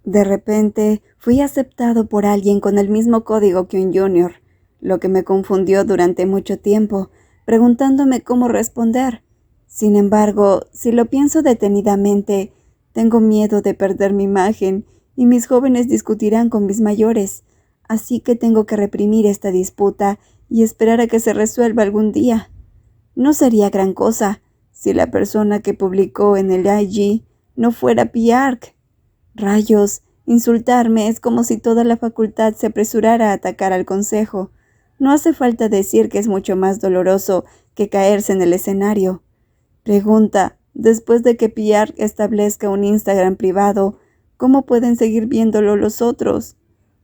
De repente, fui aceptado por alguien con el mismo código que un junior, lo que me confundió durante mucho tiempo, preguntándome cómo responder. Sin embargo, si lo pienso detenidamente, tengo miedo de perder mi imagen y mis jóvenes discutirán con mis mayores, así que tengo que reprimir esta disputa y esperar a que se resuelva algún día. No sería gran cosa si la persona que publicó en el IG no fuera Piark. Rayos, insultarme es como si toda la facultad se apresurara a atacar al consejo. No hace falta decir que es mucho más doloroso que caerse en el escenario. Pregunta, después de que Piark establezca un Instagram privado, ¿cómo pueden seguir viéndolo los otros?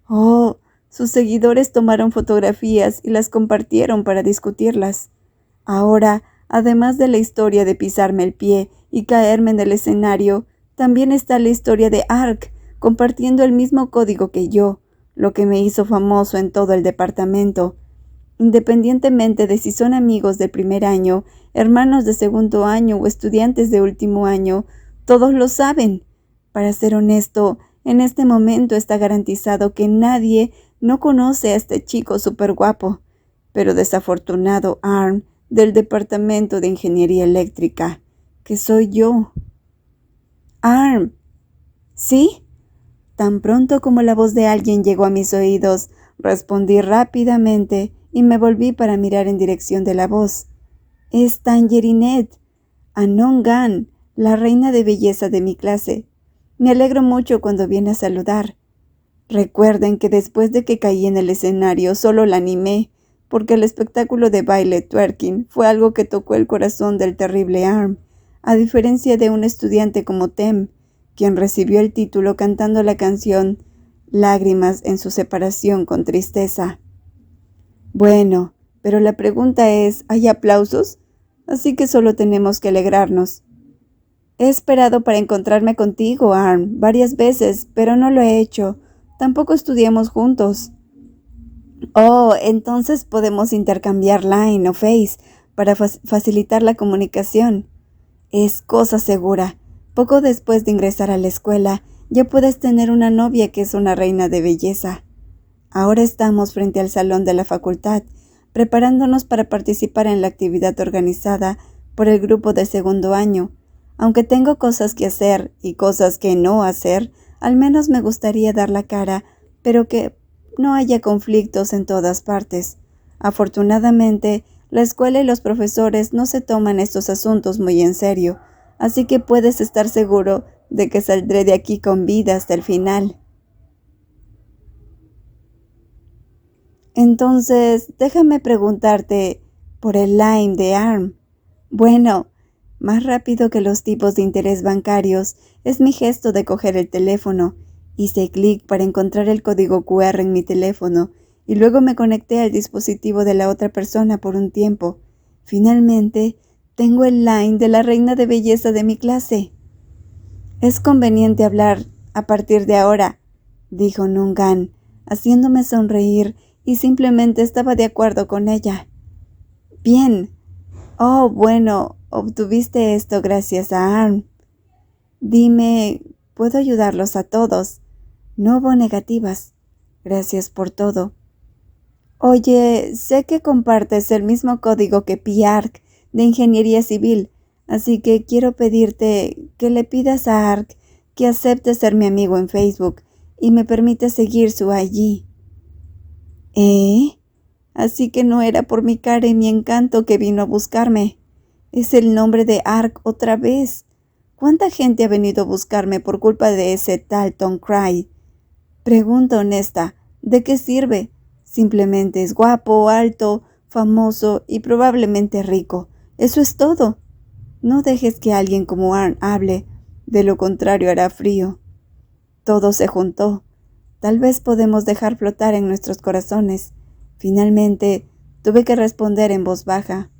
Oh, sus seguidores tomaron fotografías y las compartieron para discutirlas. Ahora, además de la historia de pisarme el pie y caerme en el escenario, también está la historia de Ark, compartiendo el mismo código que yo, lo que me hizo famoso en todo el departamento. Independientemente de si son amigos del primer año, hermanos de segundo año o estudiantes de último año, todos lo saben. Para ser honesto, en este momento está garantizado que nadie no conoce a este chico súper guapo, pero desafortunado Arm del Departamento de Ingeniería Eléctrica, que soy yo. Arm, ¿sí? Tan pronto como la voz de alguien llegó a mis oídos, respondí rápidamente y me volví para mirar en dirección de la voz. Es Tangerinette, Anongan, la reina de belleza de mi clase. Me alegro mucho cuando viene a saludar. Recuerden que después de que caí en el escenario solo la animé, porque el espectáculo de baile twerking fue algo que tocó el corazón del terrible Arm, a diferencia de un estudiante como Tem, quien recibió el título cantando la canción Lágrimas en su separación con tristeza. Bueno, pero la pregunta es, ¿hay aplausos? Así que solo tenemos que alegrarnos. He esperado para encontrarme contigo, Arm, varias veces, pero no lo he hecho. Tampoco estudiamos juntos. Oh, entonces podemos intercambiar Line o Face para facilitar la comunicación. Es cosa segura. Poco después de ingresar a la escuela, ya puedes tener una novia que es una reina de belleza. Ahora estamos frente al salón de la facultad, preparándonos para participar en la actividad organizada por el grupo de segundo año. Aunque tengo cosas que hacer y cosas que no hacer, al menos me gustaría dar la cara, pero que no haya conflictos en todas partes. Afortunadamente, la escuela y los profesores no se toman estos asuntos muy en serio, así que puedes estar seguro de que saldré de aquí con vida hasta el final. Entonces, déjame preguntarte por el Line de Arm. Bueno, más rápido que los tipos de interés bancarios es mi gesto de coger el teléfono. Hice clic para encontrar el código QR en mi teléfono y luego me conecté al dispositivo de la otra persona por un tiempo. Finalmente, tengo el Line de la reina de belleza de mi clase. Es conveniente hablar a partir de ahora, dijo Nungan, haciéndome sonreír y simplemente estaba de acuerdo con ella. Bien. Oh, bueno, obtuviste esto gracias a Arm. Dime, puedo ayudarlos a todos. No hubo negativas. Gracias por todo. Oye, sé que compartes el mismo código que Piark de Ingeniería Civil, así que quiero pedirte que le pidas a Ark que acepte ser mi amigo en Facebook y me permite seguir su IG. Así que no era por mi cara y mi encanto que vino a buscarme. Es el nombre de Ark otra vez. ¿Cuánta gente ha venido a buscarme por culpa de ese tal Tom Cry? Pregunta honesta, ¿de qué sirve? Simplemente es guapo, alto, famoso y probablemente rico. Eso es todo. No dejes que alguien como Arn hable, de lo contrario hará frío. Todo se juntó. Tal vez podemos dejar flotar en nuestros corazones. Finalmente, tuve que responder en voz baja.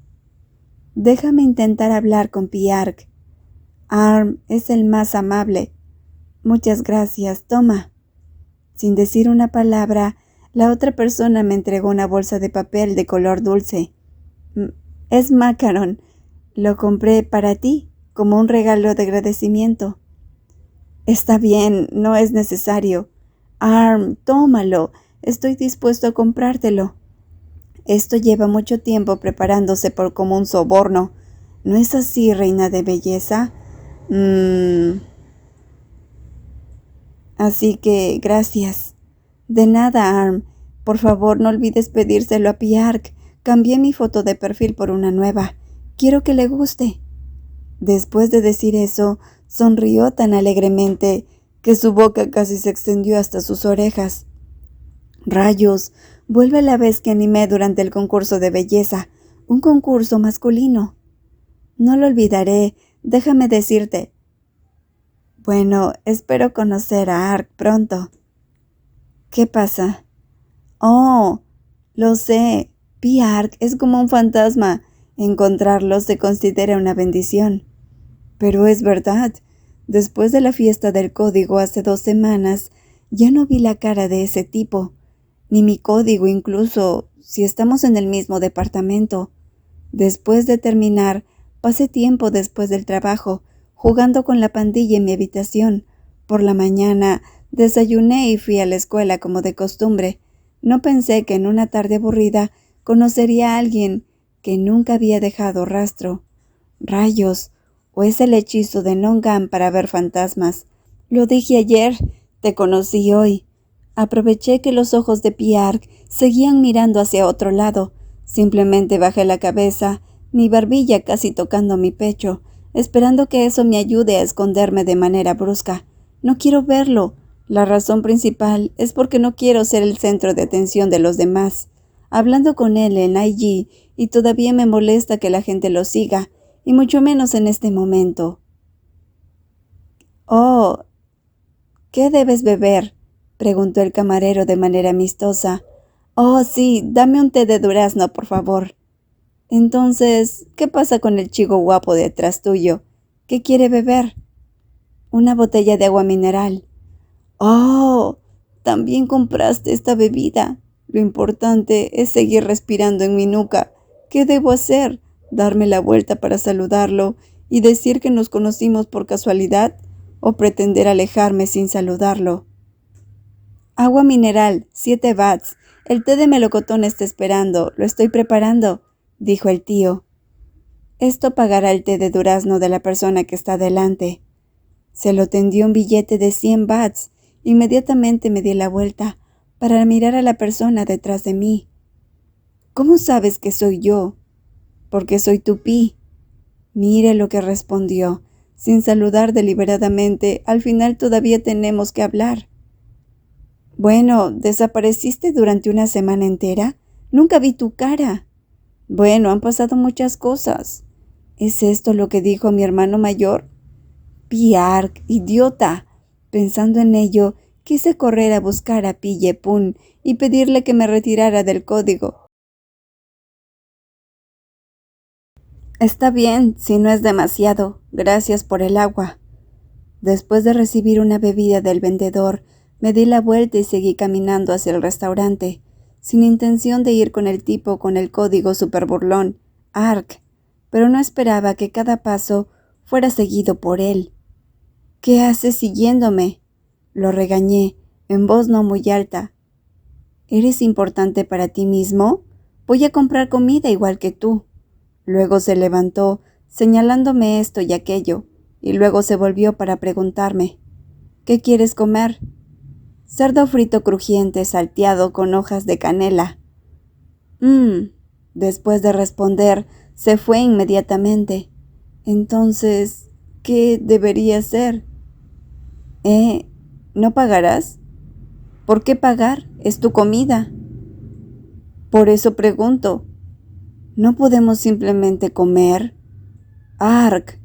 Déjame intentar hablar con Piark. Arm es el más amable. Muchas gracias, toma. Sin decir una palabra, la otra persona me entregó una bolsa de papel de color dulce. Es macaron. Lo compré para ti, como un regalo de agradecimiento. Está bien, no es necesario. Arm, tómalo. Estoy dispuesto a comprártelo. Esto lleva mucho tiempo preparándose por como un soborno. ¿No es así, reina de belleza? Así que, gracias. De nada, Arm. Por favor, no olvides pedírselo a Piark. Cambié mi foto de perfil por una nueva. Quiero que le guste. Después de decir eso, sonrió tan alegremente que su boca casi se extendió hasta sus orejas. Rayos, vuelve la vez que animé durante el concurso de belleza, un concurso masculino. No lo olvidaré, déjame decirte. Bueno, espero conocer a Ark pronto. ¿Qué pasa? Oh, lo sé. Ark es como un fantasma. Encontrarlo se considera una bendición. Pero es verdad. Después de la fiesta del código hace 2 semanas, ya no vi la cara de ese tipo. Ni mi código incluso, si estamos en el mismo departamento. Después de terminar, pasé tiempo después del trabajo, jugando con la pandilla en mi habitación. Por la mañana, desayuné y fui a la escuela como de costumbre. No pensé que en una tarde aburrida conocería a alguien que nunca había dejado rastro. Rayos, o es el hechizo de Nongan para ver fantasmas. Lo dije ayer, te conocí hoy. Aproveché que los ojos de Piark seguían mirando hacia otro lado. Simplemente bajé la cabeza, mi barbilla casi tocando mi pecho, esperando que eso me ayude a esconderme de manera brusca. No quiero verlo. La razón principal es porque no quiero ser el centro de atención de los demás. Hablando con él en IG, y todavía me molesta que la gente lo siga, y mucho menos en este momento. Oh, ¿qué debes beber?, preguntó el camarero de manera amistosa. Oh, sí, dame un té de durazno, por favor. Entonces, ¿qué pasa con el chico guapo detrás tuyo? ¿Qué quiere beber? Una botella de agua mineral. Oh, también compraste esta bebida. Lo importante es seguir respirando en mi nuca. ¿Qué debo hacer? ¿Darme la vuelta para saludarlo y decir que nos conocimos por casualidad? ¿O pretender alejarme sin saludarlo? Agua mineral, 7 bats. El té de melocotón está esperando. Lo estoy preparando, dijo el tío. Esto pagará el té de durazno de la persona que está delante. Se lo tendió un billete de 100 bats. Inmediatamente me di la vuelta para mirar a la persona detrás de mí. ¿Cómo sabes que soy yo? Porque soy Tupí. Mire lo que respondió, sin saludar deliberadamente. Al final todavía tenemos que hablar. Bueno, ¿desapareciste durante una semana entera? Nunca vi tu cara. Bueno, han pasado muchas cosas. ¿Es esto lo que dijo mi hermano mayor? Piark, idiota. Pensando en ello, quise correr a buscar a Pillepun y pedirle que me retirara del código. Está bien, si no es demasiado. Gracias por el agua. Después de recibir una bebida del vendedor, me di la vuelta y seguí caminando hacia el restaurante, sin intención de ir con el tipo con el código super burlón, Ark, pero no esperaba que cada paso fuera seguido por él. ¿Qué haces siguiéndome?, lo regañé, en voz no muy alta. ¿Eres importante para ti mismo? Voy a comprar comida igual que tú. Luego se levantó, señalándome esto y aquello, y luego se volvió para preguntarme, ¿qué quieres comer? Cerdo frito crujiente salteado con hojas de canela. Después de responder, se fue inmediatamente. Entonces, ¿qué debería hacer? ¿No pagarás? ¿Por qué pagar? Es tu comida. Por eso pregunto, ¿no podemos simplemente comer? Ark,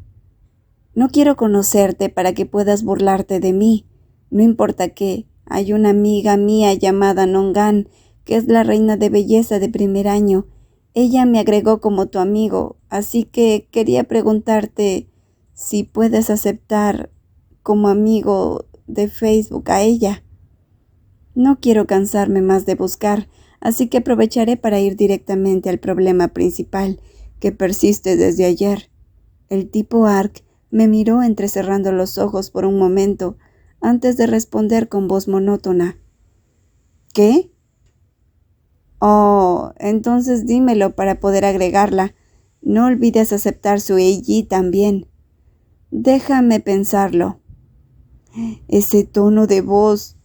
no quiero conocerte para que puedas burlarte de mí. No importa qué, hay una amiga mía llamada Nongan, que es la reina de belleza de primer año. Ella me agregó como tu amigo, así que quería preguntarte si puedes aceptar como amigo de Facebook a ella. No quiero cansarme más de buscar, así que aprovecharé para ir directamente al problema principal, que persiste desde ayer. El tipo Ark me miró entrecerrando los ojos por un momento, antes de responder con voz monótona. ¿Qué? Oh, entonces dímelo para poder agregarla. No olvides aceptar su AG también. Déjame pensarlo. Ese tono de voz.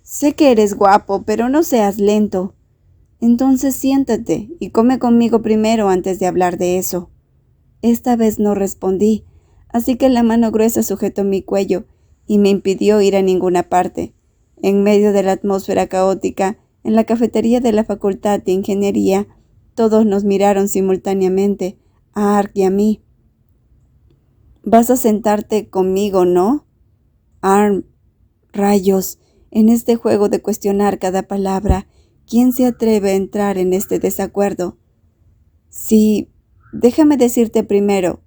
Sé que eres guapo, pero no seas lento. Entonces siéntate y come conmigo primero antes de hablar de eso. Esta vez no respondí, así que la mano gruesa sujetó mi cuello y me impidió ir a ninguna parte. En medio de la atmósfera caótica, en la cafetería de la Facultad de Ingeniería, todos nos miraron simultáneamente, a Ark y a mí. «Vas a sentarte conmigo, ¿no?» «Arm, rayos, en este juego de cuestionar cada palabra, ¿quién se atreve a entrar en este desacuerdo?» «Sí, déjame decirte primero.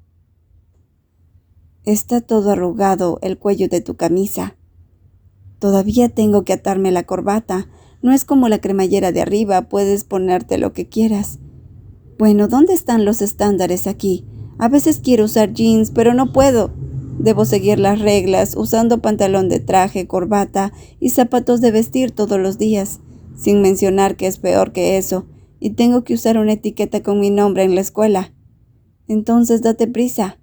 Está todo arrugado el cuello de tu camisa. Todavía tengo que atarme la corbata. No es como la cremallera de arriba, puedes ponerte lo que quieras. Bueno, ¿dónde están los estándares aquí? A veces quiero usar jeans, pero no puedo. Debo seguir las reglas, usando pantalón de traje, corbata y zapatos de vestir todos los días, sin mencionar que es peor que eso, y tengo que usar una etiqueta con mi nombre en la escuela. Entonces date prisa».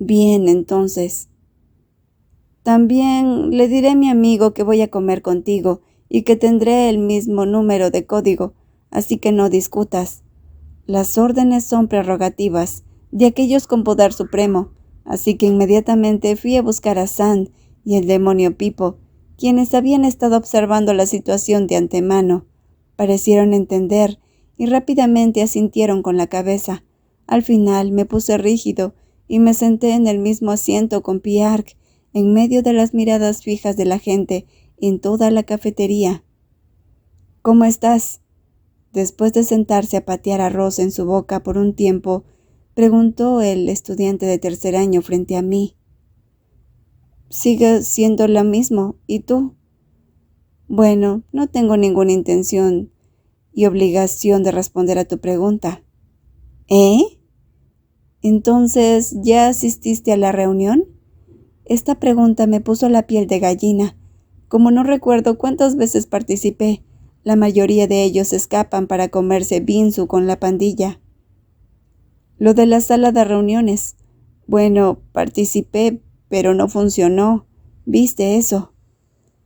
«Bien, entonces. También le diré a mi amigo que voy a comer contigo y que tendré el mismo número de código, así que no discutas. Las órdenes son prerrogativas de aquellos con poder supremo, así que inmediatamente fui a buscar a Sand y el demonio Pipo, quienes habían estado observando la situación de antemano. Parecieron entender y rápidamente asintieron con la cabeza. Al final me puse rígido y me senté en el mismo asiento con Piark, en medio de las miradas fijas de la gente en toda la cafetería. «¿Cómo estás?» Después de sentarse a patear arroz en su boca por un tiempo, preguntó el estudiante de tercer año frente a mí. «Sigue siendo lo mismo. ¿Y tú?» «Bueno, no tengo ninguna intención y obligación de responder a tu pregunta». «¿Eh? Entonces, ¿ya asististe a la reunión?» Esta pregunta me puso la piel de gallina. Como no recuerdo cuántas veces participé, la mayoría de ellos escapan para comerse binsu con la pandilla. «Lo de la sala de reuniones. Bueno, participé, pero no funcionó. ¿Viste eso?»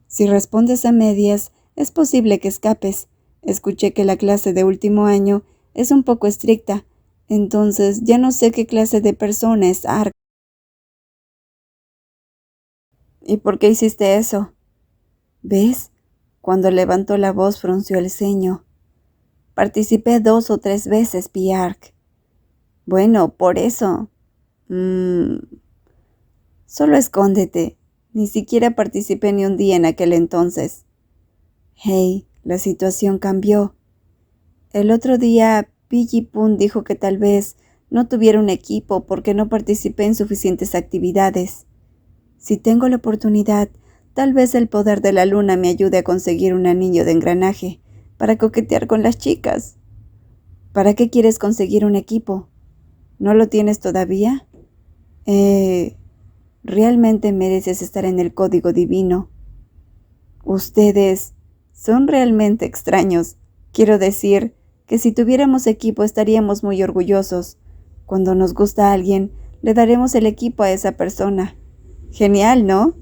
«Si respondes a medias, es posible que escapes. Escuché que la clase de último año es un poco estricta. Entonces ya no sé qué clase de persona es Ark». «¿Y por qué hiciste eso?» «¿Ves?» Cuando levantó la voz frunció el ceño. «Participé 2 o 3 veces, Piark». «Bueno, por eso». Solo escóndete. Ni siquiera participé ni un día en aquel entonces». «Hey, la situación cambió. El otro día, Piggy Poon dijo que tal vez no tuviera un equipo porque no participé en suficientes actividades. Si tengo la oportunidad, tal vez el poder de la luna me ayude a conseguir un anillo de engranaje para coquetear con las chicas». «¿Para qué quieres conseguir un equipo? ¿No lo tienes todavía?» Realmente mereces estar en el código divino». «Ustedes son realmente extraños. Quiero decir que si tuviéramos equipo estaríamos muy orgullosos. Cuando nos gusta a alguien, le daremos el equipo a esa persona. Genial, ¿no?»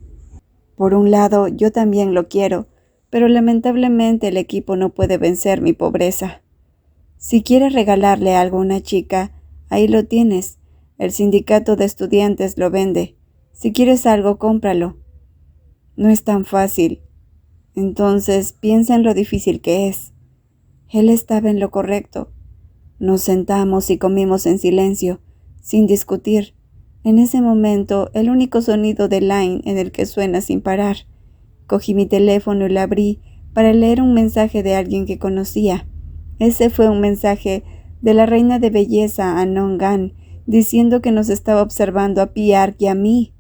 «Por un lado, yo también lo quiero, pero lamentablemente el equipo no puede vencer mi pobreza. Si quieres regalarle algo a una chica, ahí lo tienes. El sindicato de estudiantes lo vende. Si quieres algo, cómpralo». «No es tan fácil». «Entonces piensa en lo difícil que es». Él estaba en lo correcto. Nos sentamos y comimos en silencio, sin discutir. En ese momento, el único sonido de Line en el que suena sin parar. Cogí mi teléfono y lo abrí para leer un mensaje de alguien que conocía. Ese fue un mensaje de la reina de belleza Anon Gan, diciendo que nos estaba observando a Piark y a mí.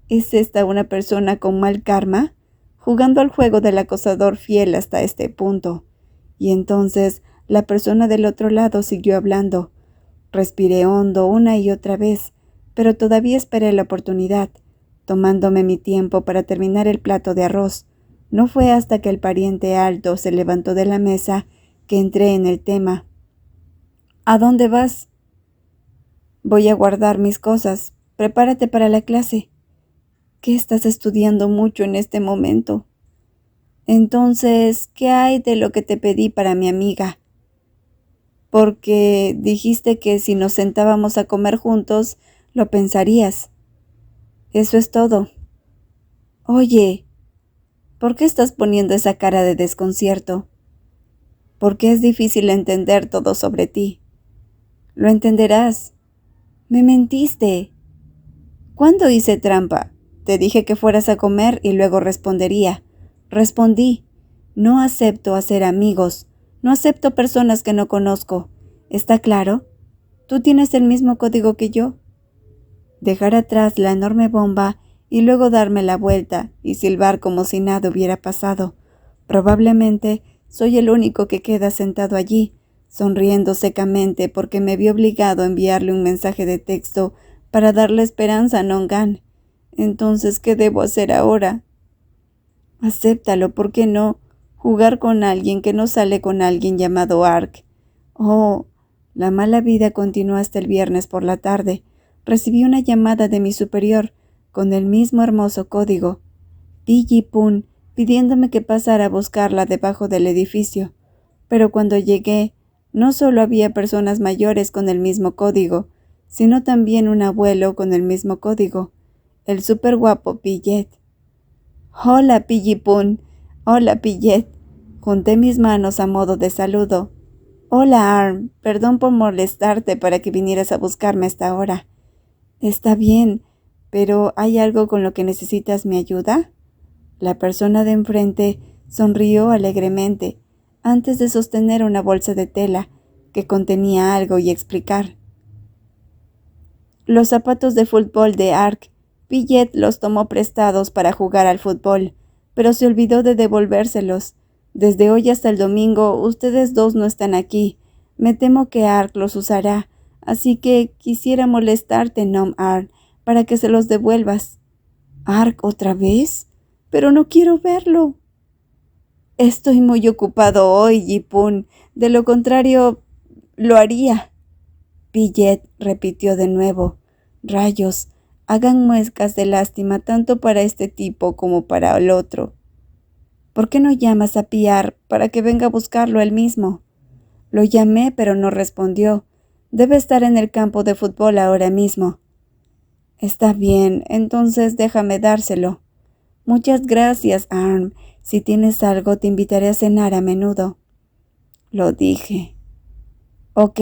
¿Es esta una persona con mal karma? Jugando al juego del acosador fiel hasta este punto. Y entonces la persona del otro lado siguió hablando. Respiré hondo una y otra vez, pero todavía esperé la oportunidad. tomándome mi tiempo para terminar el plato de arroz. No fue hasta que el pariente alto se levantó de la mesa que entré en el tema. ¿A dónde vas? Voy a guardar mis cosas. Prepárate para la clase. ¿Qué estás estudiando mucho en este momento? Entonces, ¿qué hay de lo que te pedí para mi amiga? Porque dijiste que si nos sentábamos a comer juntos, lo pensarías. Eso es todo. Oye, ¿por qué estás poniendo esa cara de desconcierto? Porque es difícil entender todo sobre ti. Lo entenderás. Me mentiste. ¿Cuándo hice trampa? Te dije que fueras a comer y luego respondería. Respondí. No acepto hacer amigos. No acepto personas que no conozco. ¿Está claro? ¿Tú tienes el mismo código que yo? Dejar atrás la enorme bomba y luego darme la vuelta y silbar como si nada hubiera pasado. Probablemente soy el único que queda sentado allí, sonriendo secamente porque me vi obligado a enviarle un mensaje de texto para darle esperanza a Nongan. Entonces, ¿qué debo hacer ahora? Acéptalo, ¿por qué no? Jugar con alguien que no sale con alguien llamado Ark. Oh, la mala vida continuó hasta el viernes por la tarde. Recibí una llamada de mi superior, con el mismo hermoso código. Pun, pidiéndome que pasara a buscarla debajo del edificio. Pero cuando llegué, no solo había personas mayores con el mismo código, sino también un abuelo con el mismo código, el súper guapo Pillet. Hola, Pun. Hola, Pillet. Junté mis manos a modo de saludo. Hola, Arm. Perdón por molestarte para que vinieras a buscarme a esta hora. Está bien, pero ¿hay algo con lo que necesitas mi ayuda? La persona de enfrente sonrió alegremente antes de sostener una bolsa de tela que contenía algo y explicar. Los zapatos de fútbol de Ark. Pillet los tomó prestados para jugar al fútbol, pero se olvidó de devolvérselos. Desde hoy hasta el domingo, ustedes dos no están aquí. Me temo que Ark los usará, así que quisiera molestarte, Nom Ark, para que se los devuelvas. ¿Ark otra vez? Pero no quiero verlo. Estoy muy ocupado hoy, Jipun. De lo contrario, lo haría. Pillet repitió de nuevo. Rayos, hagan muescas de lástima tanto para este tipo como para el otro. ¿Por qué no llamas a Piar para que venga a buscarlo él mismo? Lo llamé, pero no respondió. Debe estar en el campo de fútbol ahora mismo. Está bien, entonces déjame dárselo. Muchas gracias, Arm. Si tienes algo, te invitaré a cenar a menudo. Lo dije. Ok.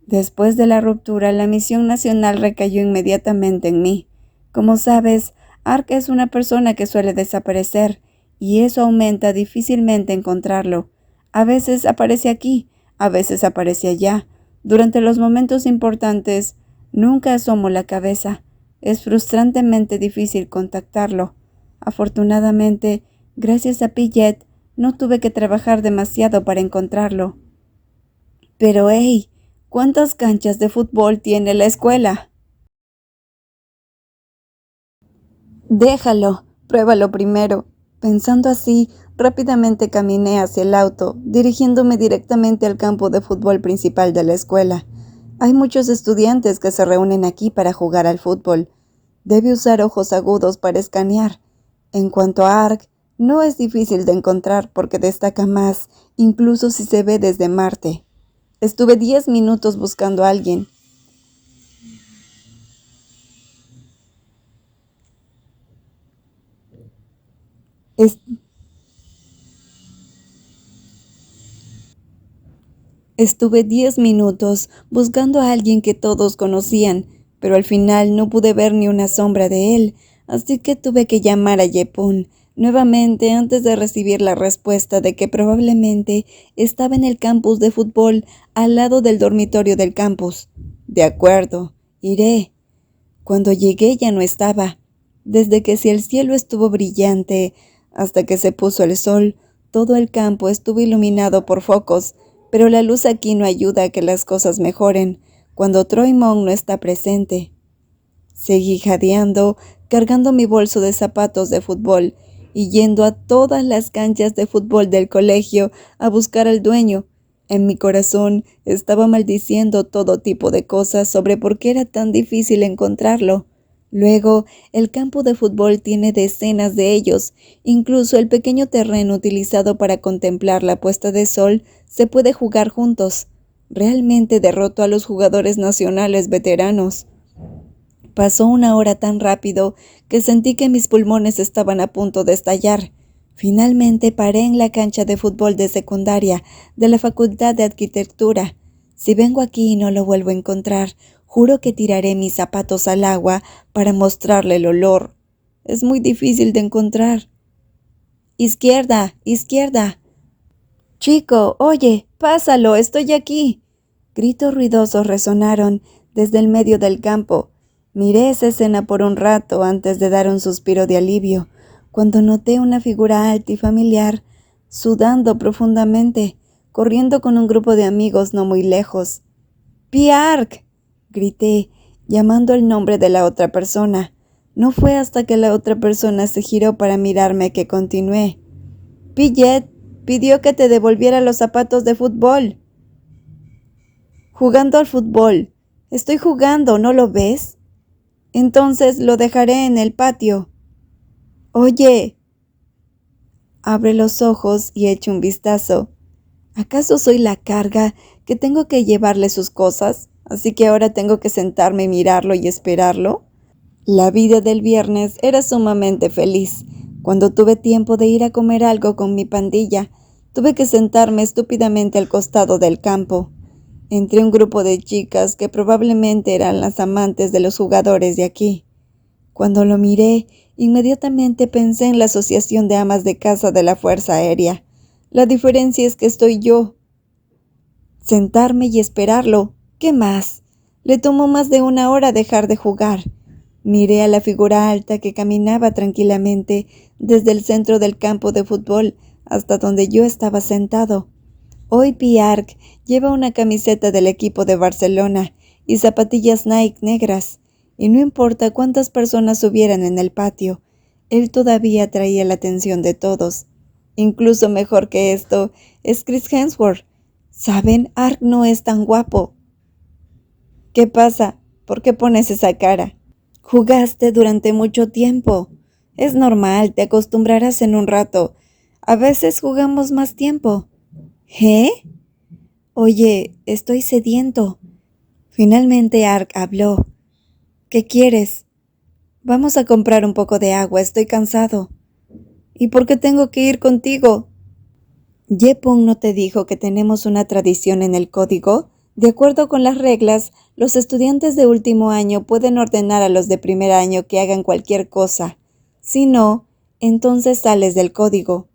Después de la ruptura, la misión nacional recayó inmediatamente en mí. Como sabes, Ark es una persona que suele desaparecer, y eso aumenta difícilmente encontrarlo. A veces aparece aquí, a veces aparece allá. Durante los momentos importantes, nunca asomo la cabeza. Es frustrantemente difícil contactarlo. Afortunadamente, gracias a Pillet, no tuve que trabajar demasiado para encontrarlo. Pero, hey, ¿cuántas canchas de fútbol tiene la escuela? Déjalo, pruébalo primero. Pensando así, rápidamente caminé hacia el auto, dirigiéndome directamente al campo de fútbol principal de la escuela. Hay muchos estudiantes que se reúnen aquí para jugar al fútbol. Debe usar ojos agudos para escanear. En cuanto a Ark, no es difícil de encontrar porque destaca más, incluso si se ve desde Marte. Estuve 10 minutos buscando a alguien. Estuve 10 minutos buscando a alguien que todos conocían, pero al final no pude ver ni una sombra de él, así que tuve que llamar a Yepun nuevamente antes de recibir la respuesta de que probablemente estaba en el campus de fútbol al lado del dormitorio del campus. De acuerdo, iré. Cuando llegué ya no estaba. Desde que si el cielo estuvo brillante hasta que se puso el sol, todo el campo estuvo iluminado por focos, pero la luz aquí no ayuda a que las cosas mejoren cuando Troy Mong no está presente. Seguí jadeando, cargando mi bolso de zapatos de fútbol y yendo a todas las canchas de fútbol del colegio a buscar al dueño. En mi corazón estaba maldiciendo todo tipo de cosas sobre por qué era tan difícil encontrarlo. Luego, el campo de fútbol tiene decenas de ellos. Incluso el pequeño terreno utilizado para contemplar la puesta de sol se puede jugar juntos. Realmente derrotó a los jugadores nacionales veteranos. Pasó una hora tan rápido que sentí que mis pulmones estaban a punto de estallar. Finalmente paré en la cancha de fútbol de secundaria de la Facultad de Arquitectura. Si vengo aquí y no lo vuelvo a encontrar, juro que tiraré mis zapatos al agua para mostrarle el olor. Es muy difícil de encontrar. ¡Izquierda! ¡Izquierda! Chico, oye, pásalo, estoy aquí. Gritos ruidosos resonaron desde el medio del campo. Miré esa escena por un rato antes de dar un suspiro de alivio, cuando noté una figura alta y familiar, sudando profundamente, corriendo con un grupo de amigos no muy lejos. ¡Piark! Grité, llamando el nombre de la otra persona. No fue hasta que la otra persona se giró para mirarme que continué. Pillet pidió que te devolviera los zapatos de fútbol. Jugando al fútbol. Estoy jugando, ¿no lo ves? Entonces lo dejaré en el patio. Oye. Abre los ojos y echa un vistazo. ¿Acaso soy la carga que tengo que llevarle sus cosas? Así que ahora tengo que sentarme y mirarlo y esperarlo. La vida del viernes era sumamente feliz. Cuando tuve tiempo de ir a comer algo con mi pandilla, tuve que sentarme estúpidamente al costado del campo, entre un grupo de chicas que probablemente eran las amantes de los jugadores de aquí. Cuando lo miré, inmediatamente pensé en la Asociación de Amas de Casa de la Fuerza Aérea. La diferencia es que estoy yo. Sentarme y esperarlo. ¿Qué más? Le tomó más de una hora dejar de jugar. Miré a la figura alta que caminaba tranquilamente desde el centro del campo de fútbol hasta donde yo estaba sentado. Hoy Piark lleva una camiseta del equipo de Barcelona y zapatillas Nike negras, y no importa cuántas personas hubieran en el patio, él todavía atraía la atención de todos. Incluso mejor que esto es Chris Hemsworth. ¿Saben? Ark no es tan guapo. ¿Qué pasa? ¿Por qué pones esa cara? Jugaste durante mucho tiempo. Es normal, te acostumbrarás en un rato. A veces jugamos más tiempo. ¿Eh? Oye, estoy sediento. Finalmente Ark habló. ¿Qué quieres? Vamos a comprar un poco de agua, estoy cansado. ¿Y por qué tengo que ir contigo? ¿Yepong no te dijo que tenemos una tradición en el código? De acuerdo con las reglas, los estudiantes de último año pueden ordenar a los de primer año que hagan cualquier cosa. Si no, entonces sales del código.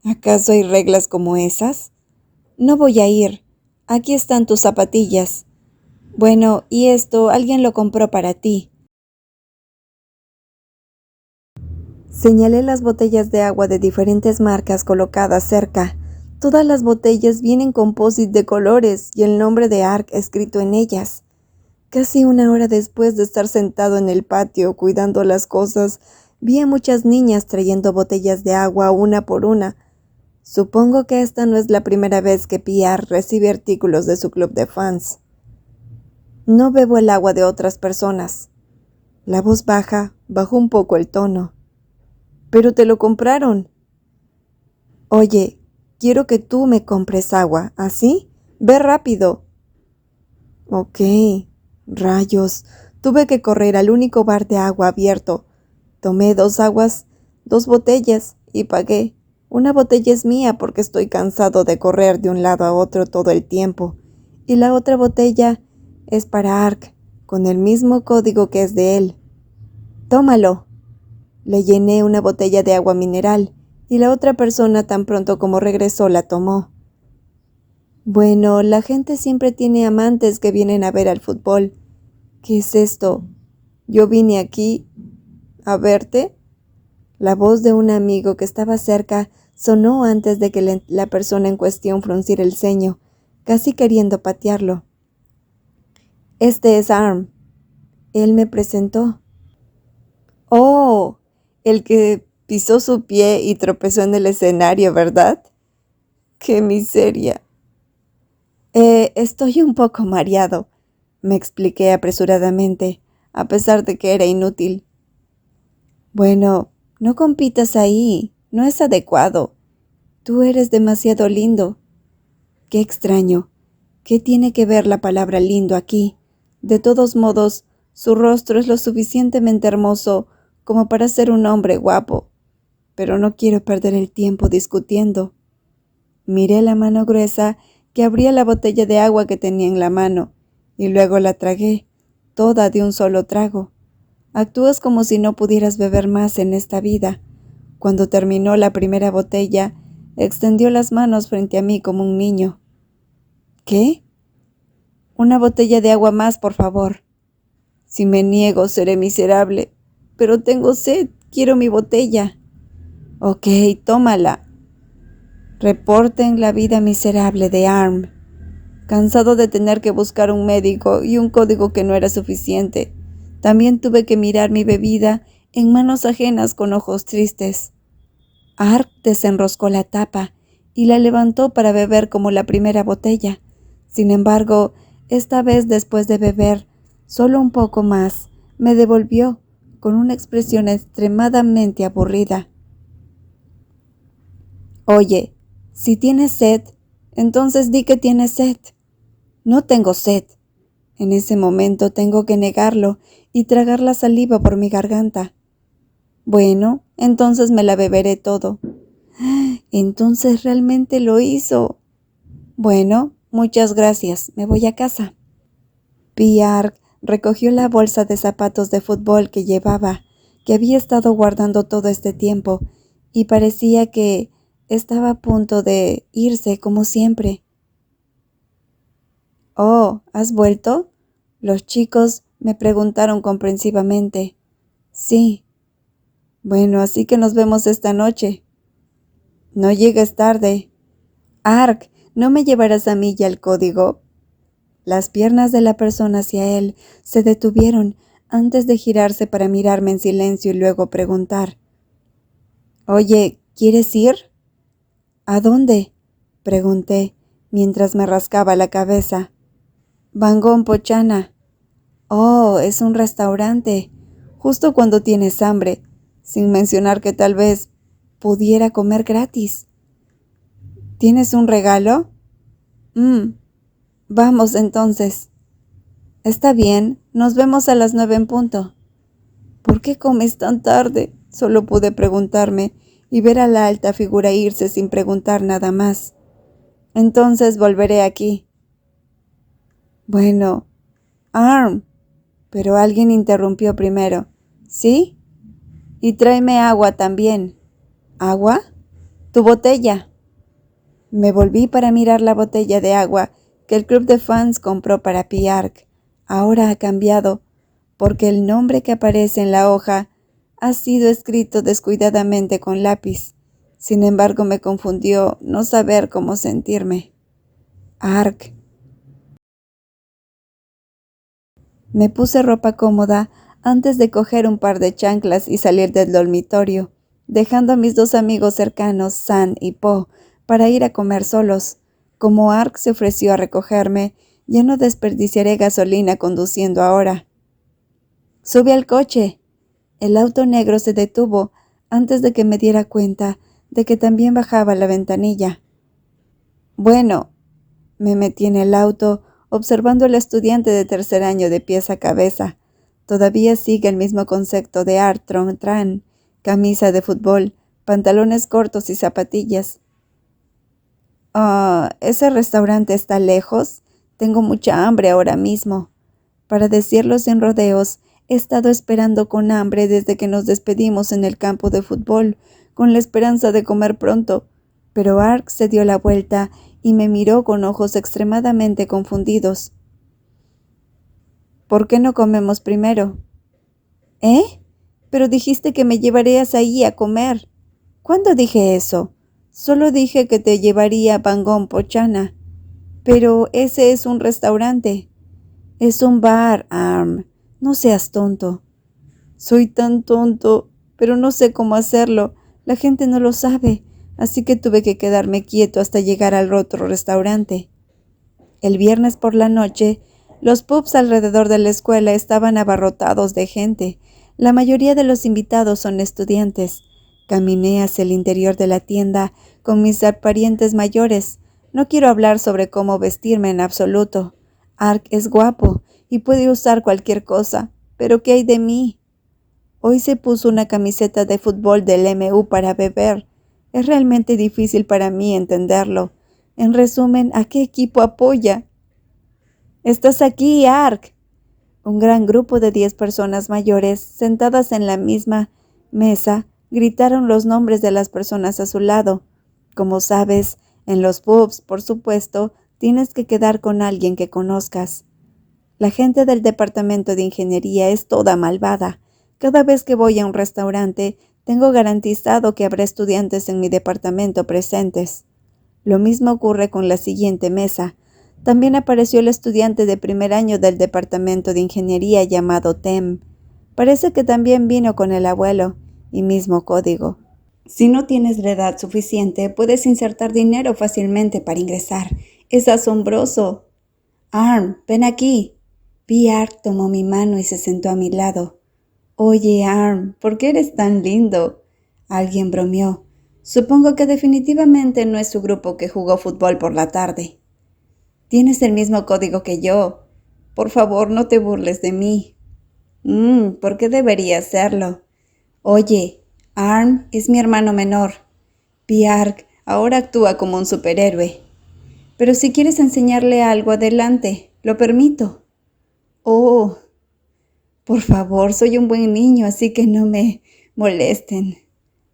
¿Acaso hay reglas como esas? No voy a ir. Aquí están tus zapatillas. Bueno, y esto alguien lo compró para ti. Señalé las botellas de agua de diferentes marcas colocadas cerca. Todas las botellas vienen con post-it de colores y el nombre de Ark escrito en ellas. Casi una hora después de estar sentado en el patio cuidando las cosas, vi a muchas niñas trayendo botellas de agua una por una. Supongo que esta no es la primera vez que Pierre recibe artículos de su club de fans. No bebo el agua de otras personas. La voz baja bajó un poco el tono. Pero te lo compraron. Oye, quiero que tú me compres agua, ¿así? Ve rápido. Ok, rayos. Tuve que correr al único bar de agua abierto. Tomé 2 aguas, 2 botellas y pagué. Una botella es mía porque estoy cansado de correr de un lado a otro todo el tiempo. Y la otra botella es para Ark, con el mismo código que es de él. Tómalo. Le llené una botella de agua mineral y la otra persona tan pronto como regresó la tomó. Bueno, la gente siempre tiene amantes que vienen a ver al fútbol. ¿Qué es esto? ¿Yo vine aquí a verte? La voz de un amigo que estaba cerca sonó antes de que la persona en cuestión frunciera el ceño, casi queriendo patearlo. Este es Arm. Él me presentó. Oh, el que pisó su pie y tropezó en el escenario, ¿verdad? ¡Qué miseria! Estoy un poco mareado, me expliqué apresuradamente, a pesar de que era inútil. Bueno, no compitas ahí, no es adecuado. Tú eres demasiado lindo. Qué extraño. ¿Qué tiene que ver la palabra lindo aquí? De todos modos, su rostro es lo suficientemente hermoso como para ser un hombre guapo. Pero no quiero perder el tiempo discutiendo. Miré la mano gruesa que abría la botella de agua que tenía en la mano, y luego la tragué, toda de un solo trago. Actúas como si no pudieras beber más en esta vida. Cuando terminó la primera botella, extendió las manos frente a mí como un niño. ¿Qué? Una botella de agua más, por favor. Si me niego, seré miserable. Pero tengo sed, quiero mi botella. Ok, tómala. Reporten la vida miserable de Arm. Cansado de tener que buscar un médico y un código que no era suficiente, también tuve que mirar mi bebida en manos ajenas con ojos tristes. Ark desenroscó la tapa y la levantó para beber como la primera botella. Sin embargo, esta vez después de beber solo un poco más, me devolvió con una expresión extremadamente aburrida. Oye, si tienes sed, entonces di que tienes sed. No tengo sed. En ese momento tengo que negarlo y tragar la saliva por mi garganta. Bueno, entonces me la beberé todo. Entonces realmente lo hizo. Bueno, muchas gracias. Me voy a casa. Pierre recogió la bolsa de zapatos de fútbol que llevaba, que había estado guardando todo este tiempo, y parecía que estaba a punto de irse como siempre. Oh, ¿has vuelto? Los chicos me preguntaron comprensivamente. Sí. Bueno, así que nos vemos esta noche. No llegues tarde. Ark, ¿no me llevarás a mí y al código? Las piernas de la persona hacia él se detuvieron antes de girarse para mirarme en silencio y luego preguntar. Oye, ¿quieres ir? ¿A dónde? Pregunté, mientras me rascaba la cabeza. Bangón Pochana. Oh, es un restaurante. Justo cuando tienes hambre, sin mencionar que tal vez pudiera comer gratis. ¿Tienes un regalo? Vamos entonces. Está bien, nos vemos a las 9 en punto. ¿Por qué comes tan tarde? Solo pude preguntarme y ver a la alta figura irse sin preguntar nada más. Entonces volveré aquí. Bueno, Arm. Pero alguien interrumpió primero. ¿Sí? Y tráeme agua también. ¿Agua? Tu botella. Me volví para mirar la botella de agua que el club de fans compró para Piark. Ahora ha cambiado, porque el nombre que aparece en la hoja ha sido escrito descuidadamente con lápiz. Sin embargo, me confundió no saber cómo sentirme. Ark. Me puse ropa cómoda antes de coger un par de chanclas y salir del dormitorio, dejando a mis dos amigos cercanos, San y Po, para ir a comer solos. Como Ark se ofreció a recogerme, ya no desperdiciaré gasolina conduciendo ahora. «Sube al coche». El auto negro se detuvo antes de que me diera cuenta de que también bajaba la ventanilla. Bueno, me metí en el auto, observando al estudiante de tercer año de pies a cabeza. Todavía sigue el mismo concepto de Armstrong Tran, camisa de fútbol, pantalones cortos y zapatillas. ¿Ese restaurante está lejos? Tengo mucha hambre ahora mismo. Para decirlo sin rodeos, he estado esperando con hambre desde que nos despedimos en el campo de fútbol, con la esperanza de comer pronto. Pero Ark se dio la vuelta y me miró con ojos extremadamente confundidos. ¿Por qué no comemos primero? ¿Eh? Pero dijiste que me llevarías ahí a comer. ¿Cuándo dije eso? Solo dije que te llevaría a Bangón Pochana. Pero ese es un restaurante. Es un bar, Arm. No seas tonto. Soy tan tonto, pero no sé cómo hacerlo. La gente no lo sabe, así que tuve que quedarme quieto hasta llegar al otro restaurante. El viernes por la noche, los pubs alrededor de la escuela estaban abarrotados de gente. La mayoría de los invitados son estudiantes. Caminé hacia el interior de la tienda con mis parientes mayores. No quiero hablar sobre cómo vestirme en absoluto. Ark es guapo y puede usar cualquier cosa, pero ¿qué hay de mí? Hoy se puso una camiseta de fútbol del MU para beber. Es realmente difícil para mí entenderlo. En resumen, ¿a qué equipo apoya? «¡Estás aquí, Ark!». Un gran grupo de 10 personas mayores, sentadas en la misma mesa, gritaron los nombres de las personas a su lado. Como sabes, en los pubs, por supuesto, tienes que quedar con alguien que conozcas. La gente del departamento de ingeniería es toda malvada. Cada vez que voy a un restaurante, tengo garantizado que habrá estudiantes en mi departamento presentes. Lo mismo ocurre con la siguiente mesa. También apareció el estudiante de primer año del departamento de ingeniería llamado Tem. Parece que también vino con el abuelo, y mismo código. Si no tienes la edad suficiente, puedes insertar dinero fácilmente para ingresar. ¡Es asombroso! «Arm, ven aquí». Ark tomó mi mano y se sentó a mi lado. «Oye, Arm, ¿por qué eres tan lindo?». Alguien bromeó. «Supongo que definitivamente no es su grupo que jugó fútbol por la tarde». «Tienes el mismo código que yo. Por favor, no te burles de mí». ¿Por qué debería hacerlo? «Oye, Arm es mi hermano menor. Ark ahora actúa como un superhéroe. Pero si quieres enseñarle algo, adelante, lo permito». «Oh, por favor, soy un buen niño, así que no me molesten.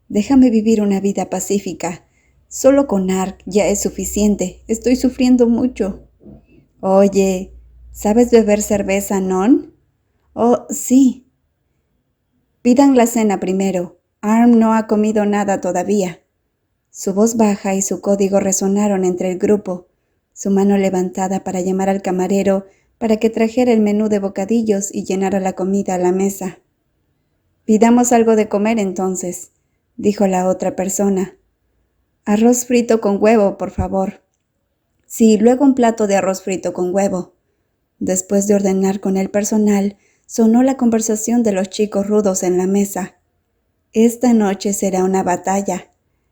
Déjame vivir una vida pacífica. Solo con Ark ya es suficiente. Estoy sufriendo mucho». «Oye, ¿sabes beber cerveza, non?». «Oh, sí». «Pidan la cena primero. Arm no ha comido nada todavía». Su voz baja y su código resonaron entre el grupo. Su mano levantada para llamar al camarero para que trajera el menú de bocadillos y llenara la comida a la mesa. «Pidamos algo de comer entonces», dijo la otra persona. «Arroz frito con huevo, por favor». «Sí, luego un plato de arroz frito con huevo». Después de ordenar con el personal, sonó la conversación de los chicos rudos en la mesa. «Esta noche será una batalla.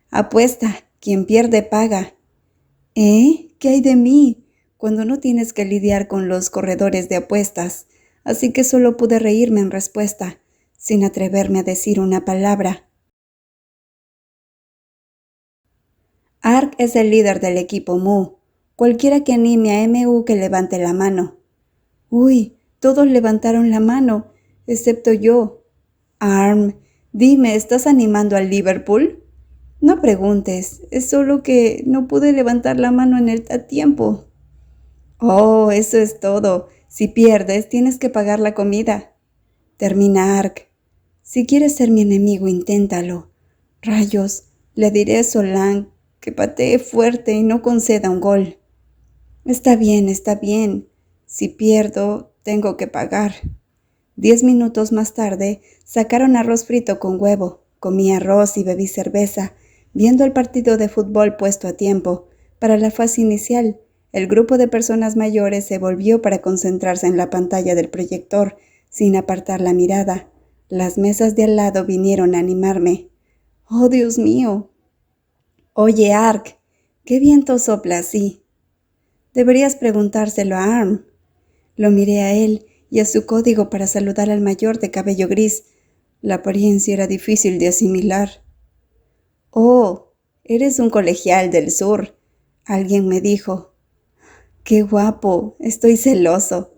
Apuesta, quien pierde paga». «¿Eh? ¿Qué hay de mí?», cuando no tienes que lidiar con los corredores de apuestas, así que solo pude reírme en respuesta, sin atreverme a decir una palabra. Ark es el líder del equipo Mu. Cualquiera que anime a MU que levante la mano. Uy, todos levantaron la mano, excepto yo. Arm, dime, ¿estás animando al Liverpool? No preguntes, es solo que no pude levantar la mano a tiempo. Oh, eso es todo. Si pierdes, tienes que pagar la comida. Termina Ark. Si quieres ser mi enemigo, inténtalo. Rayos, le diré a Solange que patee fuerte y no conceda un gol. Está bien, está bien. Si pierdo, tengo que pagar. 10 minutos más tarde, sacaron arroz frito con huevo. Comí arroz y bebí cerveza, viendo el partido de fútbol puesto a tiempo. Para la fase inicial, el grupo de personas mayores se volvió para concentrarse en la pantalla del proyector, sin apartar la mirada. Las mesas de al lado vinieron a animarme. ¡Oh, Dios mío! Oye, Ark, ¿qué viento sopla así? Deberías preguntárselo a Arm. Lo miré a él y a su código para saludar al mayor de cabello gris. La apariencia era difícil de asimilar. «Oh, eres un colegial del sur», alguien me dijo. «Qué guapo, estoy celoso».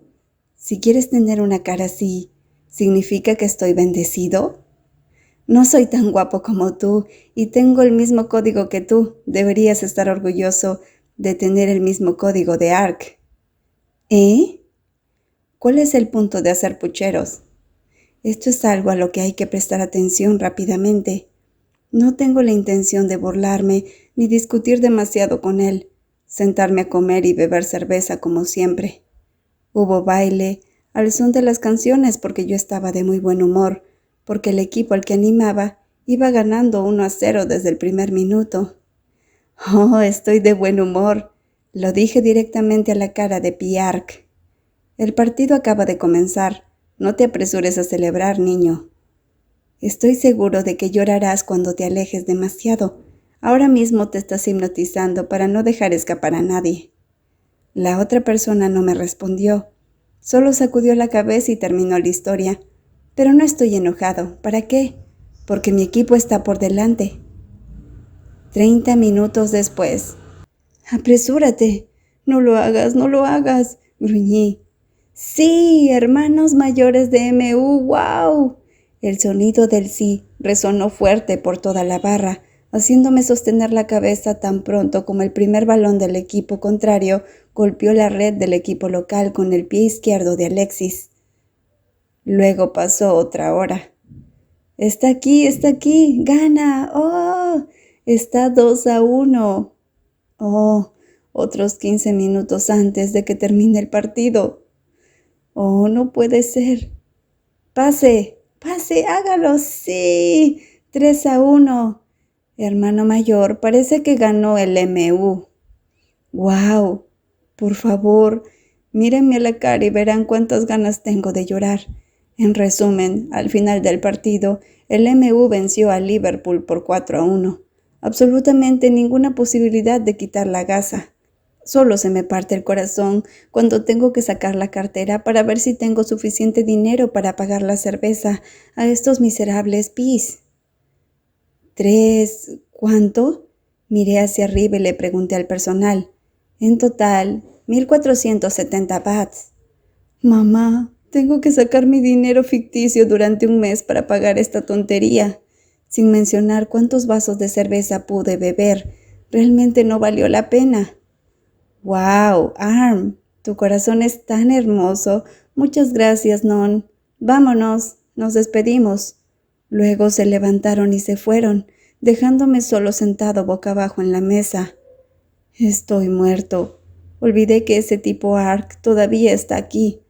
Si quieres tener una cara así, ¿significa que estoy bendecido? No soy tan guapo como tú y tengo el mismo código que tú. Deberías estar orgulloso de tener el mismo código de Ark. ¿Eh? ¿Cuál es el punto de hacer pucheros? Esto es algo a lo que hay que prestar atención rápidamente. No tengo la intención de burlarme ni discutir demasiado con él. Sentarme a comer y beber cerveza como siempre. Hubo baile, al son de las canciones porque yo estaba de muy buen humor. porque el equipo al que animaba iba ganando 1-0 desde el primer minuto. «Oh, estoy de buen humor», lo dije directamente a la cara de Piark. «El partido acaba de comenzar. No te apresures a celebrar, niño. Estoy seguro de que llorarás cuando te alejes demasiado. Ahora mismo te estás hipnotizando para no dejar escapar a nadie». La otra persona no me respondió. Solo sacudió la cabeza y terminó la historia. Pero no estoy enojado. ¿Para qué? Porque mi equipo está por delante. 30 minutos después. «Apresúrate. No lo hagas, no lo hagas», gruñí. «Sí, hermanos mayores de MU, ¡wow!». El sonido del sí resonó fuerte por toda la barra, haciéndome sostener la cabeza tan pronto como el primer balón del equipo contrario golpeó la red del equipo local con el pie izquierdo de Alexis. Luego pasó otra hora. Está aquí, gana, ¡oh! Está 2-1. Oh, otros 15 minutos antes de que termine el partido. Oh, no puede ser. Pase, hágalo, sí. 3-1. Hermano mayor, parece que ganó el MU. ¡Wow! Por favor, mírenme a la cara y verán cuántas ganas tengo de llorar. En resumen, al final del partido, el MU venció a Liverpool por 4-1. Absolutamente ninguna posibilidad de quitar la gasa. Solo se me parte el corazón cuando tengo que sacar la cartera para ver si tengo suficiente dinero para pagar la cerveza a estos miserables pis. ¿Cuánto? Miré hacia arriba y le pregunté al personal. En total, 1,470 bahts. Mamá, tengo que sacar mi dinero ficticio durante un mes para pagar esta tontería. Sin mencionar cuántos vasos de cerveza pude beber. Realmente no valió la pena. «Wow, Arm, tu corazón es tan hermoso. Muchas gracias, Non. Vámonos, nos despedimos». Luego se levantaron y se fueron, dejándome solo sentado boca abajo en la mesa. Estoy muerto. Olvidé que ese tipo Ark todavía está aquí.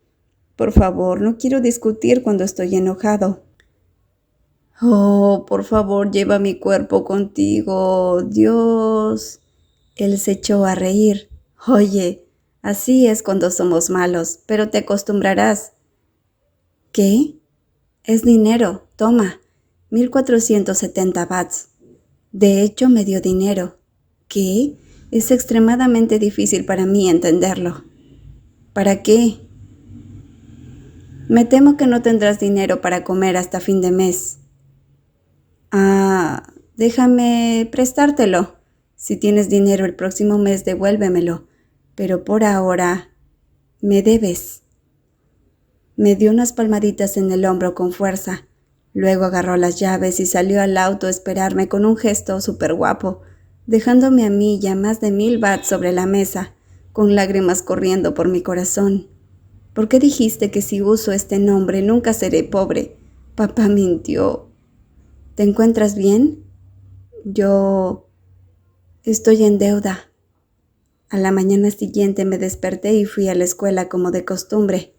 Por favor, no quiero discutir cuando estoy enojado. «Oh, por favor, lleva mi cuerpo contigo, Dios». Él se echó a reír. «Oye, así es cuando somos malos, pero te acostumbrarás». «¿Qué?» «Es dinero, toma, 1,470 bahts». De hecho, me dio dinero. ¿Qué? Es extremadamente difícil para mí entenderlo. ¿Para qué? Me temo que no tendrás dinero para comer hasta fin de mes. Déjame prestártelo. Si tienes dinero el próximo mes, devuélvemelo. Pero por ahora, me debes. Me dio unas palmaditas en el hombro con fuerza. Luego agarró las llaves y salió al auto a esperarme con un gesto súper guapo, dejándome a mí ya más de 1,000 bahts sobre la mesa, con lágrimas corriendo por mi corazón. ¿Por qué dijiste que si uso este nombre nunca seré pobre? Papá mintió. ¿Te encuentras bien? Yo estoy en deuda. A la mañana siguiente me desperté y fui a la escuela como de costumbre.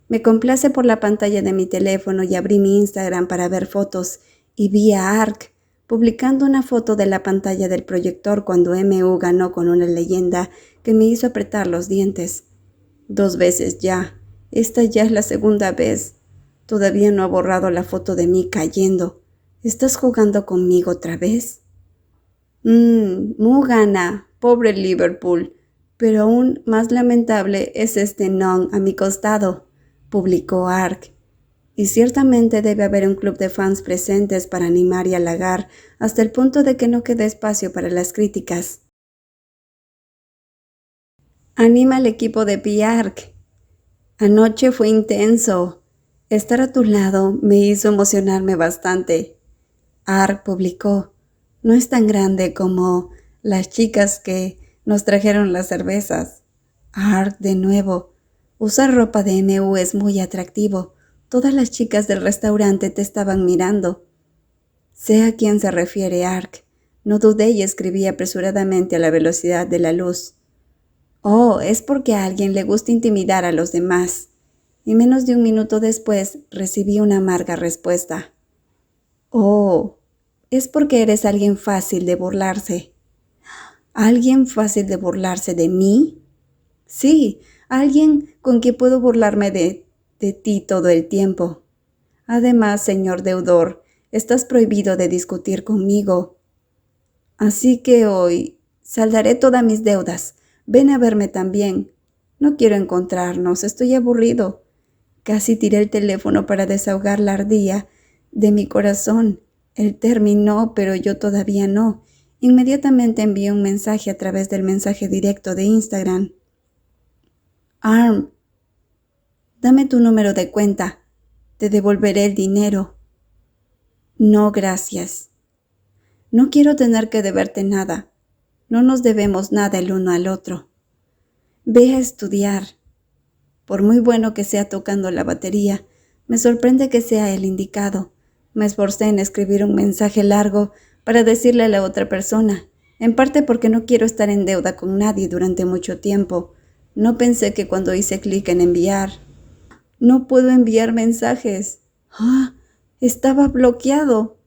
Me complace por la pantalla de mi teléfono y abrí mi Instagram para ver fotos y vi a Ark publicando una foto de la pantalla del proyector cuando MU ganó con una leyenda que me hizo apretar los dientes. 2 veces ya. Esta ya es la segunda vez. Todavía no ha borrado la foto de mí cayendo. ¿Estás jugando conmigo otra vez? Mu gana, pobre Liverpool. Pero aún más lamentable es este non a mi costado, publicó Ark. Y ciertamente debe haber un club de fans presentes para animar y halagar hasta el punto de que no quede espacio para las críticas. Anima al equipo de P-Ark. Anoche fue intenso. Estar a tu lado me hizo emocionarme bastante. Ark publicó. No es tan grande como las chicas que nos trajeron las cervezas. Ark de nuevo. Usar ropa de MU es muy atractivo. Todas las chicas del restaurante te estaban mirando. Sé a quién se refiere Ark. No dudé y escribí apresuradamente a la velocidad de la luz. Oh, es porque a alguien le gusta intimidar a los demás. Y menos de un minuto después recibí una amarga respuesta. Oh, es porque eres alguien fácil de burlarse. ¿Alguien fácil de burlarse de mí? Sí, alguien con quien puedo burlarme de ti todo el tiempo. Además, señor deudor, estás prohibido de discutir conmigo. Así que hoy saldaré todas mis deudas. Ven a verme también. No quiero encontrarnos, estoy aburrido. Casi tiré el teléfono para desahogar la ardilla de mi corazón. Él terminó, pero yo todavía no. Inmediatamente envié un mensaje a través del mensaje directo de Instagram. Arm, dame tu número de cuenta. Te devolveré el dinero. No, gracias. No quiero tener que deberte nada. No nos debemos nada el uno al otro. Ve a estudiar. Por muy bueno que sea tocando la batería, me sorprende que sea el indicado. Me esforcé en escribir un mensaje largo para decirle a la otra persona, en parte porque no quiero estar en deuda con nadie durante mucho tiempo. No pensé que cuando hice clic en enviar, no puedo enviar mensajes. ¡Ah! Estaba bloqueado.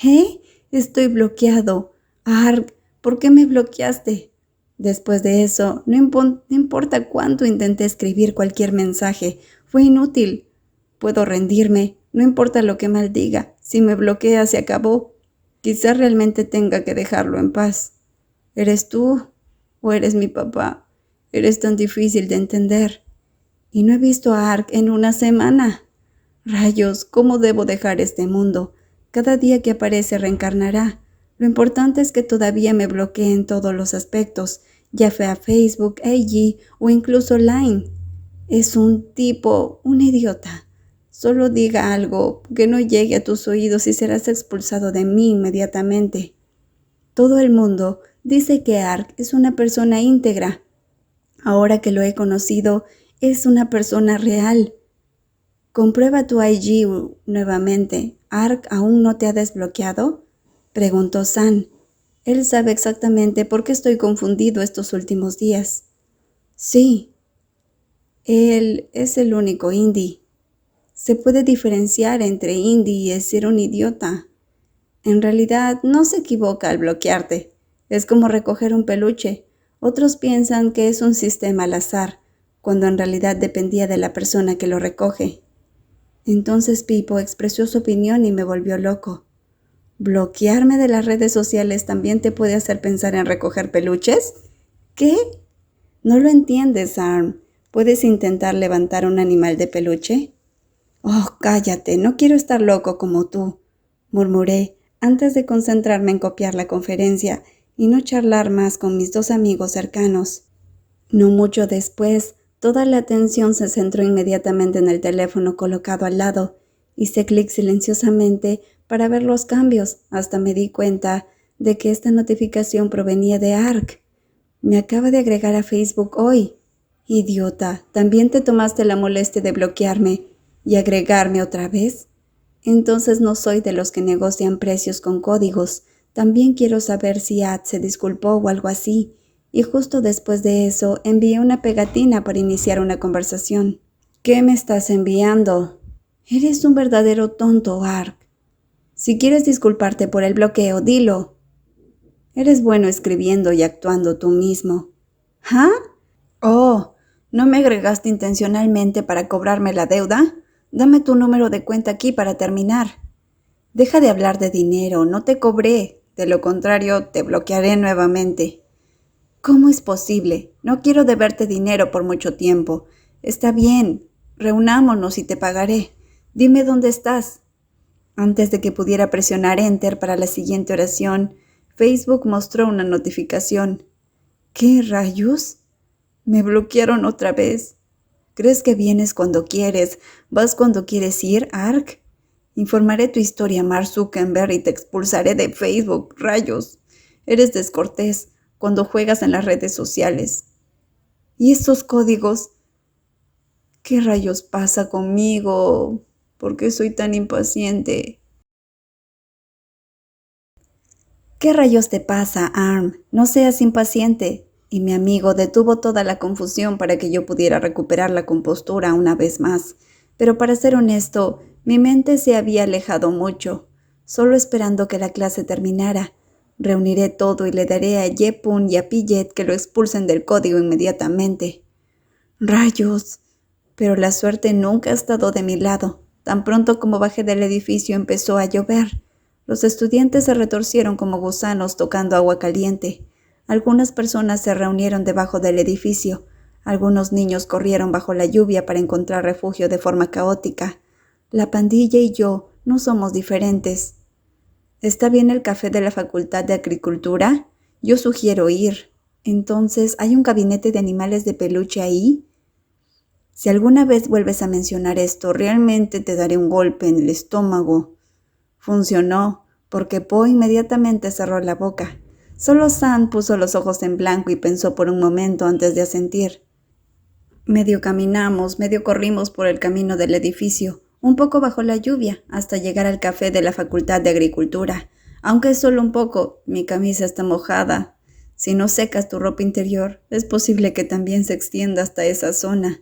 ¿Eh? Estoy bloqueado. Arg, ¿por qué me bloqueaste? Después de eso, no importa cuánto intenté escribir cualquier mensaje, fue inútil. Puedo rendirme, no importa lo que maldiga. Si me bloquea, se acabó. Quizás realmente tenga que dejarlo en paz. ¿Eres tú o eres mi papá? Eres tan difícil de entender. Y no he visto a Ark en una semana. Rayos, ¿cómo debo dejar este mundo? Cada día que aparece reencarnará. Lo importante es que todavía me bloquee en todos los aspectos, ya sea Facebook, IG o incluso Line. Es un tipo, un idiota. Solo diga algo que no llegue a tus oídos y serás expulsado de mí inmediatamente. Todo el mundo dice que Ark es una persona íntegra. Ahora que lo he conocido, es una persona real. Comprueba tu IG nuevamente. ¿Ark aún no te ha desbloqueado? Preguntó San. Él sabe exactamente por qué estoy confundido estos últimos días. Sí, él es el único indie. Se puede diferenciar entre indie y ser un idiota. En realidad, no se equivoca al bloquearte. Es como recoger un peluche. Otros piensan que es un sistema al azar, cuando en realidad dependía de la persona que lo recoge. Entonces Pipo expresó su opinión y me volvió loco. ¿Bloquearme de las redes sociales también te puede hacer pensar en recoger peluches? ¿Qué? No lo entiendes, Arm. ¿Puedes intentar levantar un animal de peluche? Oh, cállate, no quiero estar loco como tú, murmuré antes de concentrarme en copiar la conferencia y no charlar más con mis dos amigos cercanos. No mucho después, toda la atención se centró inmediatamente en el teléfono colocado al lado. Hice clic silenciosamente para ver los cambios, hasta me di cuenta de que esta notificación provenía de Ark. Me acaba de agregar a Facebook hoy. Idiota, ¿también te tomaste la molestia de bloquearme y agregarme otra vez? Entonces no soy de los que negocian precios con códigos. También quiero saber si Ad se disculpó o algo así. Y justo después de eso envié una pegatina para iniciar una conversación. ¿Qué me estás enviando? Eres un verdadero tonto, Ark. Si quieres disculparte por el bloqueo, dilo. Eres bueno escribiendo y actuando tú mismo. ¿Ah? Oh, ¿no me agregaste intencionalmente para cobrarme la deuda? Dame tu número de cuenta aquí para terminar. Deja de hablar de dinero, no te cobré. De lo contrario, te bloquearé nuevamente. ¿Cómo es posible? No quiero deberte dinero por mucho tiempo. Está bien, reunámonos y te pagaré. Dime dónde estás. Antes de que pudiera presionar Enter para la siguiente oración, Facebook mostró una notificación. ¿Qué rayos? Me bloquearon otra vez. ¿Crees que vienes cuando quieres? ¿Vas cuando quieres ir, Ark? Informaré tu historia a Mark Zuckerberg y te expulsaré de Facebook. Rayos. Eres descortés cuando juegas en las redes sociales. ¿Y estos códigos? ¿Qué rayos pasa conmigo? ¿Por qué soy tan impaciente? ¿Qué rayos te pasa, Arm? No seas impaciente. Y mi amigo detuvo toda la confusión para que yo pudiera recuperar la compostura una vez más. Pero para ser honesto, mi mente se había alejado mucho. solo esperando que la clase terminara. Reuniré todo y le daré a Yepun y a Pillet que lo expulsen del código inmediatamente. ¡Rayos! Pero la suerte nunca ha estado de mi lado. Tan pronto como bajé del edificio empezó a llover. Los estudiantes se retorcieron como gusanos tocando agua caliente. Algunas personas se reunieron debajo del edificio. Algunos niños corrieron bajo la lluvia para encontrar refugio de forma caótica. La pandilla y yo no somos diferentes. ¿Está bien el café de la Facultad de Agricultura? Yo sugiero ir. Entonces, ¿hay un gabinete de animales de peluche ahí? Si alguna vez vuelves a mencionar esto, realmente te daré un golpe en el estómago. Funcionó, porque Poe inmediatamente cerró la boca. Solo Sam puso los ojos en blanco y pensó por un momento antes de asentir. Medio caminamos, medio corrimos por el camino del edificio, un poco bajo la lluvia, hasta llegar al café de la Facultad de Agricultura. Aunque es solo un poco, mi camisa está mojada. Si no secas tu ropa interior, es posible que también se extienda hasta esa zona.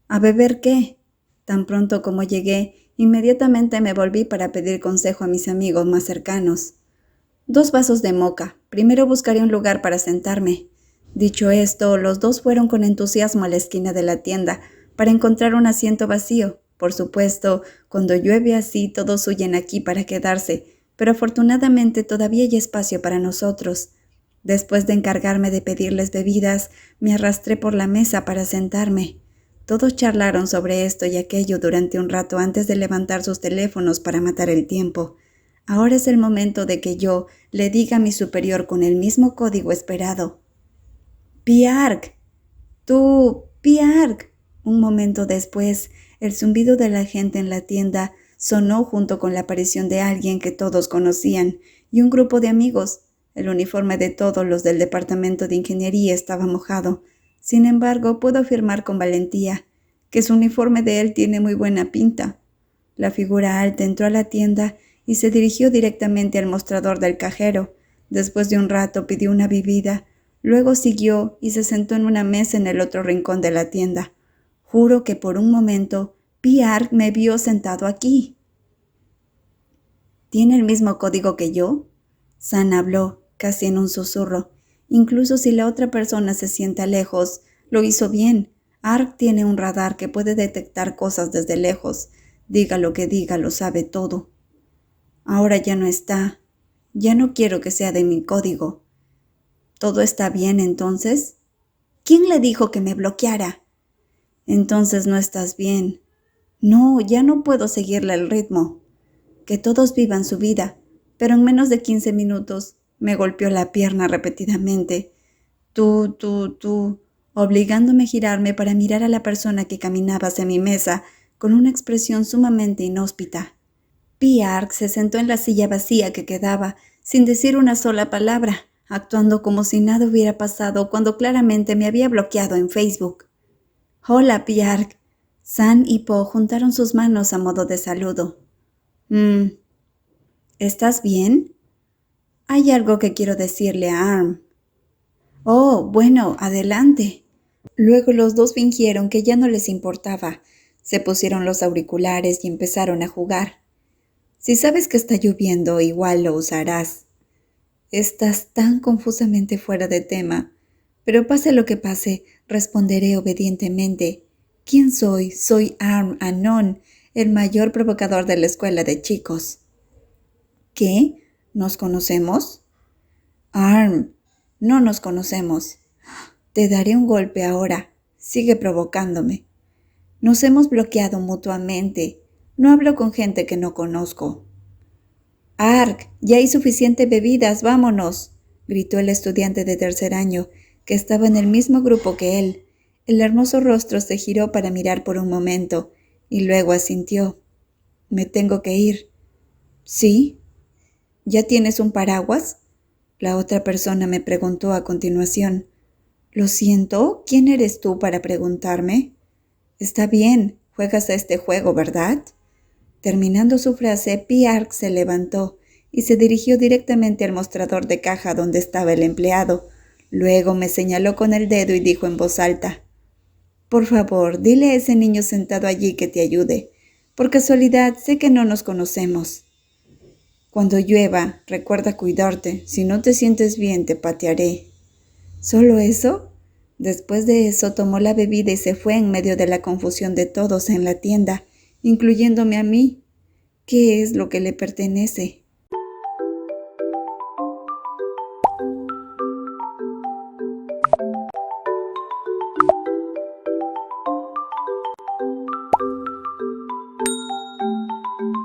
¿A beber qué? Tan pronto como llegué, inmediatamente me volví para pedir consejo a mis amigos más cercanos. 2 vasos de moca. Primero buscaré un lugar para sentarme. Dicho esto, los dos fueron con entusiasmo a la esquina de la tienda para encontrar un asiento vacío. Por supuesto, cuando llueve así, todos huyen aquí para quedarse, pero afortunadamente todavía hay espacio para nosotros. Después de encargarme de pedirles bebidas, me arrastré por la mesa para sentarme. Todos charlaron sobre esto y aquello durante un rato antes de levantar sus teléfonos para matar el tiempo. Ahora es el momento de que yo le diga a mi superior con el mismo código esperado. «Piarg, tú, Piarg». Un momento después, el zumbido de la gente en la tienda sonó junto con la aparición de alguien que todos conocían y un grupo de amigos. El uniforme de todos los del departamento de ingeniería estaba mojado. Sin embargo, puedo afirmar con valentía que su uniforme de él tiene muy buena pinta. La figura alta entró a la tienda y se dirigió directamente al mostrador del cajero. Después de un rato pidió una bebida. Luego siguió y se sentó en una mesa en el otro rincón de la tienda. Juro que por un momento Piarg me vio sentado aquí. ¿Tiene el mismo código que yo? Sam habló, casi en un susurro. Incluso si la otra persona se sienta lejos, lo hizo bien. Ark tiene un radar que puede detectar cosas desde lejos. Diga lo que diga, lo sabe todo. Ahora ya no está. Ya no quiero que sea de mi código. ¿Todo está bien entonces? ¿Quién le dijo que me bloqueara? Entonces no estás bien. No, ya no puedo seguirle el ritmo. Que todos vivan su vida, pero en menos de 15 minutos me golpeó la pierna repetidamente. Tú, obligándome a girarme para mirar a la persona que caminaba hacia mi mesa con una expresión sumamente inhóspita. Piarg se sentó en la silla vacía que quedaba, sin decir una sola palabra, actuando como si nada hubiera pasado cuando claramente me había bloqueado en Facebook. «Hola, Piarg». Sam y Poe juntaron sus manos a modo de saludo. ¿Estás bien? Hay algo que quiero decirle a Arm. Oh, bueno, adelante. Luego los dos fingieron que ya no les importaba. Se pusieron los auriculares y empezaron a jugar. Si sabes que está lloviendo, igual lo usarás. Estás tan confusamente fuera de tema. Pero pase lo que pase, responderé obedientemente. ¿Quién soy? Soy Arm Anon, el mayor provocador de la escuela de chicos. ¿Qué? ¿Nos conocemos? Arm, no nos conocemos. Te daré un golpe ahora. Sigue provocándome. Nos hemos bloqueado mutuamente. No hablo con gente que no conozco. Ark, ya hay suficientes bebidas, vámonos, gritó el estudiante de tercer año, que estaba en el mismo grupo que él. El hermoso rostro se giró para mirar por un momento, y luego asintió. «Me tengo que ir». «¿Sí? ¿Ya tienes un paraguas?», la otra persona me preguntó a continuación. «Lo siento, ¿quién eres tú para preguntarme?». «Está bien, juegas a este juego, ¿verdad?». Terminando su frase, Piarg se levantó y se dirigió directamente al mostrador de caja donde estaba el empleado. Luego me señaló con el dedo y dijo en voz alta: «Por favor, dile a ese niño sentado allí que te ayude. Por casualidad, sé que no nos conocemos». Cuando llueva, recuerda cuidarte. Si no te sientes bien, te patearé. ¿Solo eso? Después de eso, tomó la bebida y se fue en medio de la confusión de todos en la tienda, incluyéndome a mí. ¿Qué es lo que le pertenece?